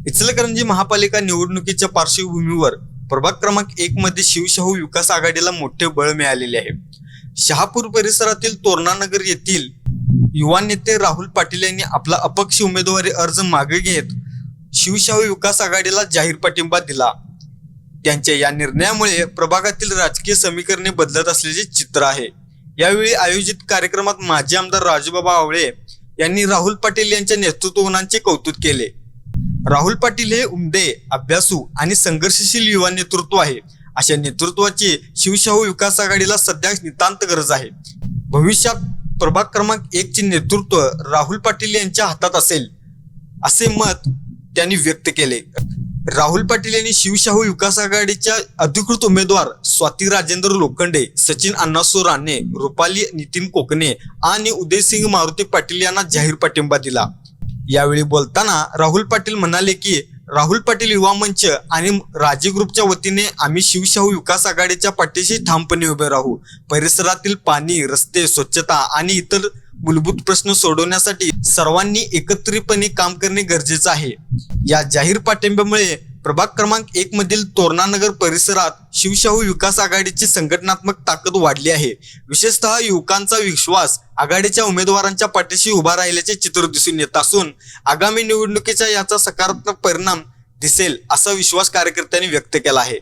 इचलकरंजी महापालिका निवडणुकीच्या पार्श्वभूमीवर प्रभाग क्रमांक 1 मध्ये शिवशाहू विकास आघाडीला मोठे बळ मिळालेले आहे। शहापूर परिसरातील तोरणानगर येथील युवा नेते राहुल पाटील यांनी आपला अपक्ष उमेदवारी अर्ज मागे घेत शिवशाहू विकास आघाडीला जाहीर पाठिंबा दिला। त्यांच्या या निर्णयामुळे प्रभागातील राजकीय समीकरणे बदलत असल्याचे चित्र आहे। यावेळी आयोजित कार्यक्रमात माजी आमदार राजूबाबा आवळे यांनी राहुल पाटील यांच्या नेतृत्वगुणांचे कौतुक केले। राहुल पाटील हे उमदे, अभ्यासू आणि संघर्षशील युवा नेतृत्व आहे। अशा नेतृत्वाची शिवशाहू विकास आघाडीला सध्या नितांत गरज आहे। भविष्यात प्रभाग क्रमांक 1 चे नेतृत्व राहुल पाटील यांच्या हातात असेल असे मत त्यांनी व्यक्त केले। राहुल पाटील यांनी शिवशाहू विकास आघाडीच्या अधिकृत उमेदवार स्वाती राजेंद्र लोखंडे, सचिन अण्णासो राणे, रुपाली नितीन कोकणे आणि उदयसिंग मारुती पाटील यांना जाहीर पाठिंबा दिला। यावेळी बोलताना राहुल पाटील म्हणाले की राहुल पाटील युवा मंच आणि राजी ग्रुपच्या वतीने आम्ही शिवशाहू विकास आघाडीच्या पाठीशी ठामपणे उभे राहू। परिसरातील पाणी, रस्ते, स्वच्छता आणि इतर मूलभूत प्रश्न सोडवण्यासाठी सर्वांनी एकत्रितपणे काम करणे गरजेचे आहे। या जाहीर पाठिंब्यामुळे प्रभाग क्रमांक 1 मधील तोरणानगर परिसरात शिवशाहू विकास आघाडीची संघटनात्मक ताकद वाढली आहे। विशेषतः युवकांचा विश्वास आघाडीच्या उमेदवारांच्या पाठीशी उभा राहिल्याचे चित्र दिसून येत असून आगामी निवडणुकीचा याचा सकारात्मक परिणाम दिसेल असा विश्वास कार्यकर्त्यांनी व्यक्त केला आहे।